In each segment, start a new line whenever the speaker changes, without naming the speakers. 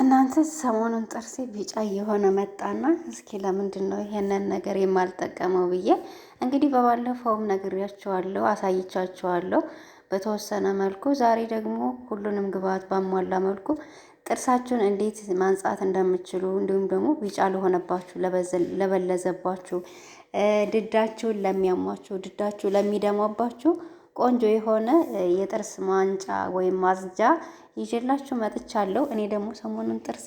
እናንተ ሰሞኑን ጥርሴ ቢጫ እየሆነ መጣና እስኪ ለምንድን ነው ይሄንን ነገር የማልጠቀመው ብዬ እንግዲህ በባለፈውም ነግሬያቸዋለሁ፣ አሳይቻቸዋለሁ በተወሰነ መልኩ። ዛሬ ደግሞ ሁሉንም ግብአት ባሟላ መልኩ ጥርሳችሁን እንዴት ማንጻት እንደምችሉ እንዲሁም ደግሞ ቢጫ ለሆነባችሁ፣ ለበለዘባችሁ፣ ድዳችሁን ለሚያሟችሁ፣ ድዳችሁ ለሚደማባችሁ ቆንጆ የሆነ የጥርስ ማንጫ ወይም ማጽጃ ይዤላችሁ መጥቻለሁ። እኔ ደግሞ ሰሞኑን ጥርሴ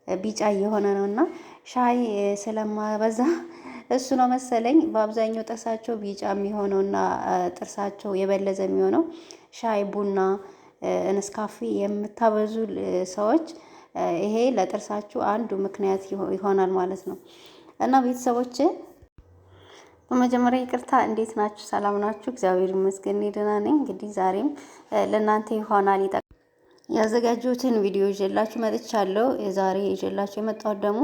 ቢጫ እየሆነ ነውና ሻይ ስለማበዛ እሱ ነው መሰለኝ በአብዛኛው ጥርሳቸው ቢጫ የሚሆነውና ጥርሳቸው የበለዘ የሚሆነው ሻይ፣ ቡና፣ እንስካፌ የምታበዙ ሰዎች ይሄ ለጥርሳችሁ አንዱ ምክንያት ይሆናል ማለት ነው። እና ቤተሰቦች በመጀመሪያ ይቅርታ፣ እንዴት ናችሁ? ሰላም ናችሁ? እግዚአብሔር ይመስገን ደህና ነኝ። እንግዲህ ዛሬም ለእናንተ ይሆናል ያዘጋጀሁትን ቪዲዮ ይዤላችሁ መጥቻለሁ። ዛሬ ይዤላችሁ የመጣሁት ደግሞ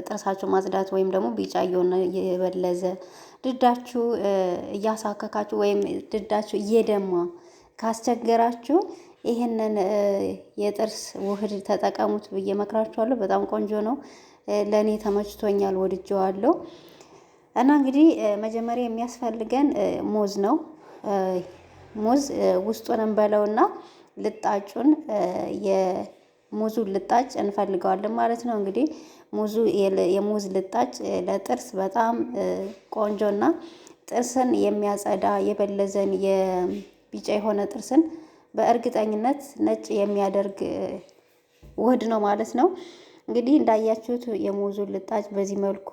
ጥርሳችሁ ማጽዳት ወይም ደግሞ ቢጫ እየሆነ የበለዘ ድዳችሁ እያሳከካችሁ ወይም ድዳችሁ እየደማ ካስቸገራችሁ ይህንን የጥርስ ውህድ ተጠቀሙት ብዬ መክራችኋለሁ። በጣም ቆንጆ ነው። ለእኔ ተመችቶኛል፣ ወድጀዋለሁ። እና እንግዲህ መጀመሪያ የሚያስፈልገን ሙዝ ነው። ሙዝ ውስጡን እንበለውና ልጣጩን የሙዙን ልጣጭ እንፈልገዋለን ማለት ነው። እንግዲህ የሙዝ ልጣጭ ለጥርስ በጣም ቆንጆና ጥርስን የሚያጸዳ የበለዘን የቢጫ የሆነ ጥርስን በእርግጠኝነት ነጭ የሚያደርግ ውህድ ነው ማለት ነው። እንግዲህ እንዳያችሁት የሙዙን ልጣጭ በዚህ መልኩ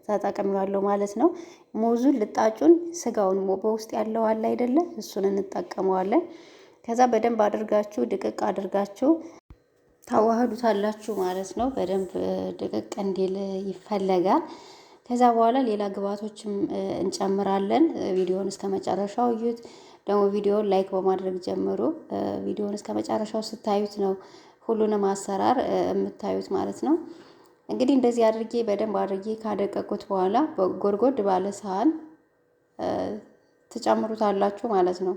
ተጠቅሜዋለሁ ማለት ነው። ሙዙን ልጣጩን ስጋውን በውስጥ ያለው አለ አይደለ? እሱን እንጠቀመዋለን። ከዛ በደንብ አድርጋችሁ ድቅቅ አድርጋችሁ ታዋህዱታላችሁ ማለት ነው። በደንብ ድቅቅ እንዲል ይፈለጋል። ከዛ በኋላ ሌላ ግብአቶችም እንጨምራለን። ቪዲዮውን እስከ መጨረሻው እዩት። ደግሞ ቪዲዮውን ላይክ በማድረግ ጀምሩ። ቪዲዮውን እስከ መጨረሻው ስታዩት ነው ሁሉንም አሰራር የምታዩት ማለት ነው። እንግዲህ እንደዚህ አድርጌ በደንብ አድርጌ ካደቀቁት በኋላ ጎድጎድ ባለ ሳህን ትጨምሩታላችሁ ማለት ነው።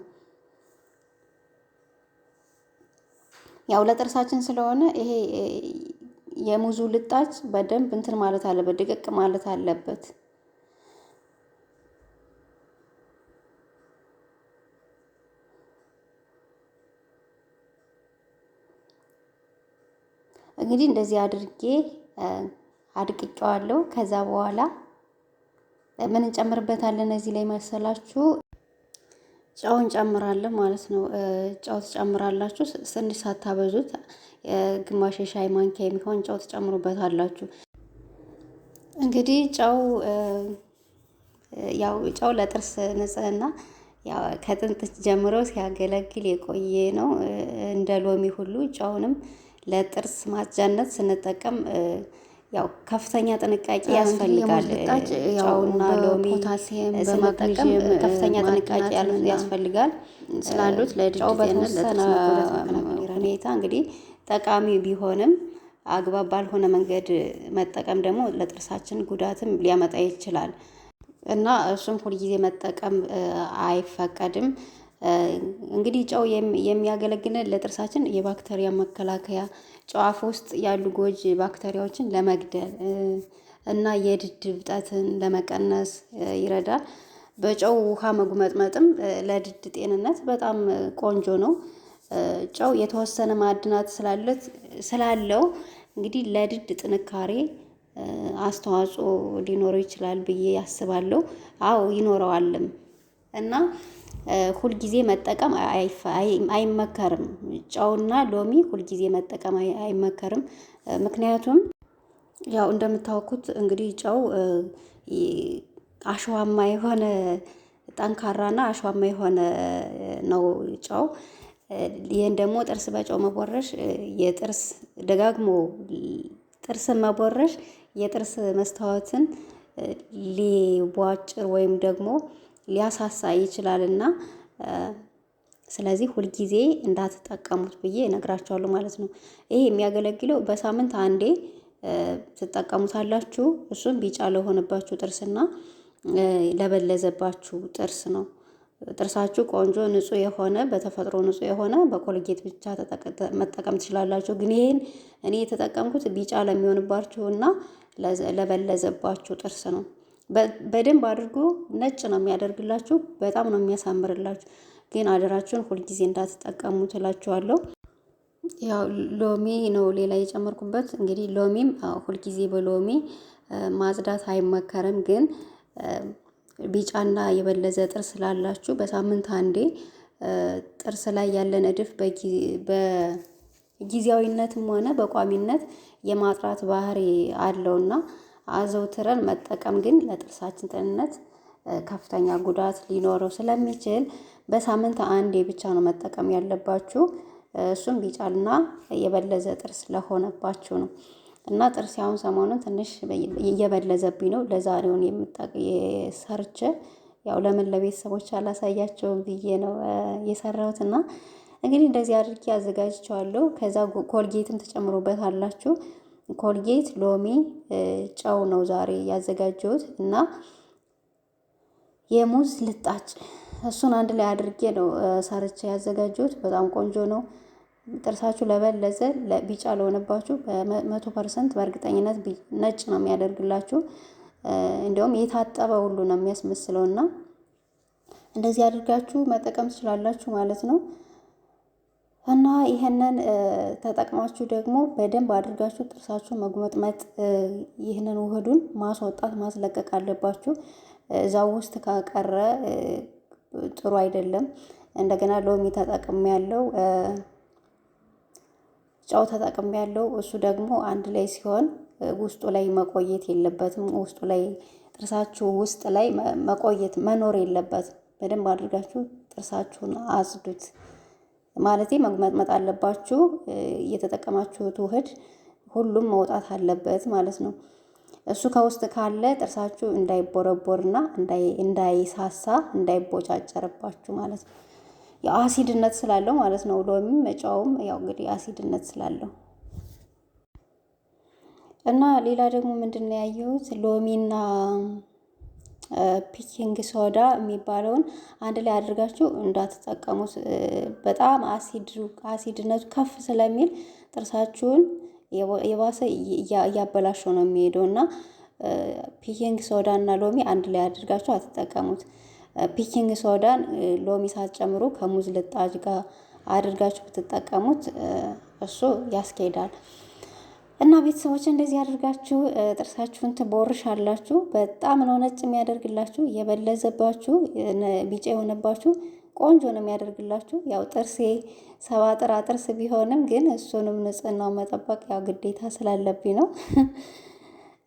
ያው ለጥርሳችን ስለሆነ ይሄ የሙዙ ልጣጭ በደንብ እንትን ማለት አለበት፣ ድቅቅ ማለት አለበት። እንግዲህ እንደዚህ አድርጌ አድቅቄዋለሁ። ከዛ በኋላ ምን እንጨምርበታለን እዚህ ላይ መሰላችሁ? ጨው እንጨምራለን ማለት ነው። ጨው ትጨምራላችሁ፣ ትንሽ ሳታበዙት ግማሽ የሻይ ማንኪያ የሚሆን ጨው ትጨምሩበታላችሁ። እንግዲህ ጨው ለጥርስ ንጽህና ያው ከጥንት ጀምሮ ሲያገለግል የቆየ ነው። እንደ ሎሚ ሁሉ ጨውንም ለጥርስ ማጽጃነት ስንጠቀም ያው ከፍተኛ ጥንቃቄ ያስፈልጋል። ጨውና ሎሚ ስንጠቀም ከፍተኛ ጥንቃቄ ያስፈልጋል ስላሉት ለጨው በተወሰነ ሁኔታ እንግዲህ ጠቃሚ ቢሆንም አግባብ ባልሆነ መንገድ መጠቀም ደግሞ ለጥርሳችን ጉዳትም ሊያመጣ ይችላል እና እሱም ሁልጊዜ መጠቀም አይፈቀድም። እንግዲህ ጨው የሚያገለግለን ለጥርሳችን የባክቴሪያ መከላከያ፣ ጨው አፍ ውስጥ ያሉ ጎጂ ባክቴሪያዎችን ለመግደል እና የድድ እብጠትን ለመቀነስ ይረዳል። በጨው ውሃ መጉመጥመጥም ለድድ ጤንነት በጣም ቆንጆ ነው። ጨው የተወሰነ ማዕድናት ስላለው እንግዲህ ለድድ ጥንካሬ አስተዋጽኦ ሊኖረው ይችላል ብዬ አስባለሁ። አዎ ይኖረዋልም እና ሁልጊዜ መጠቀም አይመከርም። ጨውና ሎሚ ሁልጊዜ መጠቀም አይመከርም። ምክንያቱም ያው እንደምታውቁት እንግዲህ ጨው አሸዋማ የሆነ ጠንካራና አሸዋማ የሆነ ነው ጨው። ይህን ደግሞ ጥርስ በጨው መቦረሽ የጥርስ ደጋግሞ ጥርስን መቦረሽ የጥርስ መስታወትን ሊቧጭር ወይም ደግሞ ሊያሳሳ ይችላልና ስለዚህ ሁልጊዜ እንዳትጠቀሙት ብዬ እነግራችኋለሁ ማለት ነው። ይሄ የሚያገለግለው በሳምንት አንዴ ትጠቀሙታላችሁ። እሱም ቢጫ ለሆነባችሁ ጥርስና ለበለዘባችሁ ጥርስ ነው። ጥርሳችሁ ቆንጆ ንጹህ የሆነ በተፈጥሮ ንጹህ የሆነ በኮልጌት ብቻ መጠቀም ትችላላችሁ። ግን ይሄን እኔ የተጠቀምኩት ቢጫ ለሚሆንባችሁና ለበለዘባችሁ ጥርስ ነው። በደንብ አድርጎ ነጭ ነው የሚያደርግላችሁ፣ በጣም ነው የሚያሳምርላችሁ። ግን አደራችሁን ሁልጊዜ እንዳትጠቀሙ ትላችኋለሁ። ያው ሎሚ ነው ሌላ የጨመርኩበት። እንግዲህ ሎሚም ሁልጊዜ በሎሚ ማጽዳት አይመከርም። ግን ቢጫና የበለዘ ጥርስ ስላላችሁ በሳምንት አንዴ ጥርስ ላይ ያለን እድፍ በጊዜያዊነትም ሆነ በቋሚነት የማጥራት ባህሪ አለውና አዘውትረን መጠቀም ግን ለጥርሳችን ጤንነት ከፍተኛ ጉዳት ሊኖረው ስለሚችል በሳምንት አንዴ ብቻ ነው መጠቀም ያለባችሁ። እሱም ቢጫና የበለዘ ጥርስ ለሆነባችሁ ነው። እና ጥርስ ያሁን ሰሞኑን ትንሽ እየበለዘብኝ ነው። ለዛሬውን የሰርቼ ያው ለምን ለቤተሰቦች አላሳያቸውም ብዬ ነው የሰራሁትና እንግዲህ እንደዚህ አድርጌ አዘጋጅቼዋለሁ። ከዛ ኮልጌትም ተጨምሮበት አላችሁ። ኮልጌት፣ ሎሚ፣ ጨው ነው ዛሬ ያዘጋጀሁት እና የሙዝ ልጣጭ እሱን አንድ ላይ አድርጌ ነው ሰርቼ ያዘጋጀሁት። በጣም ቆንጆ ነው። ጥርሳችሁ ለበለዘ ቢጫ ለሆነባችሁ በ100% በእርግጠኝነት ነጭ ነው የሚያደርግላችሁ። እንዲያውም የታጠበ ሁሉ ነው የሚያስመስለውና እንደዚህ አድርጋችሁ መጠቀም ትችላላችሁ ማለት ነው። እና ይሄንን ተጠቅማችሁ ደግሞ በደንብ አድርጋችሁ ጥርሳችሁ መጉመጥመጥ፣ ይህንን ውህዱን ማስወጣት ማስለቀቅ አለባችሁ። እዛው ውስጥ ካቀረ ጥሩ አይደለም። እንደገና ሎሚ ተጠቅሜ ያለው ጨው ተጠቅሜ ያለው እሱ ደግሞ አንድ ላይ ሲሆን ውስጡ ላይ መቆየት የለበትም። ውስጡ ላይ ጥርሳችሁ ውስጥ ላይ መቆየት መኖር የለበትም። በደንብ አድርጋችሁ ጥርሳችሁን አጽዱት። ማለቴ መጉመጥመጥ አለባችሁ። የተጠቀማችሁት ውህድ ሁሉም መውጣት አለበት ማለት ነው። እሱ ከውስጥ ካለ ጥርሳችሁ እንዳይቦረቦርና እንዳይሳሳ እንዳይቦጫጨርባችሁ ማለት ነው። ያው አሲድነት ስላለው ማለት ነው። ሎሚም መጫውም ያው እንግዲህ አሲድነት ስላለው እና ሌላ ደግሞ ምንድነው ያየሁት ሎሚና ፒኪንግ ሶዳ የሚባለውን አንድ ላይ አድርጋችሁ እንዳትጠቀሙት። በጣም አሲድነቱ ከፍ ስለሚል ጥርሳችሁን የባሰ እያበላሸው ነው የሚሄደው እና ፒኪንግ ሶዳ እና ሎሚ አንድ ላይ አድርጋችሁ አትጠቀሙት። ፒኪንግ ሶዳን ሎሚ ሳትጨምሩ ከሙዝ ልጣጭ ጋር አድርጋችሁ ብትጠቀሙት እሱ ያስኬዳል። እና ቤተሰቦች እንደዚህ አድርጋችሁ ጥርሳችሁን ትቦርሻላችሁ። በጣም ነው ነጭ የሚያደርግላችሁ። የበለዘባችሁ ቢጫ የሆነባችሁ ቆንጆ ነው የሚያደርግላችሁ። ያው ጥርሴ ሰባጥራ ጥርስ ቢሆንም ግን እሱንም ንጽህናው መጠበቅ ያው ግዴታ ስላለብኝ ነው።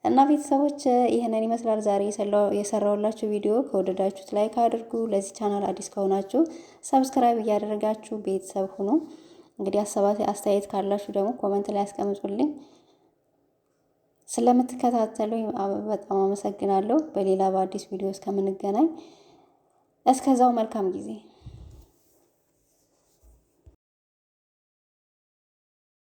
እና ቤተሰቦች ይህንን ይመስላል ዛሬ የሰራሁላችሁ ቪዲዮ። ከወደዳችሁት ላይክ አድርጉ። ለዚህ ቻናል አዲስ ከሆናችሁ ሰብስክራይብ እያደረጋችሁ ቤተሰብ ሁኑ። እንግዲህ አስተያየት ካላችሁ ደግሞ ኮመንት ላይ አስቀምጡልኝ። ስለምትከታተሉኝ በጣም አመሰግናለሁ። በሌላ በአዲስ ቪዲዮ እስከምንገናኝ እስከዛው መልካም ጊዜ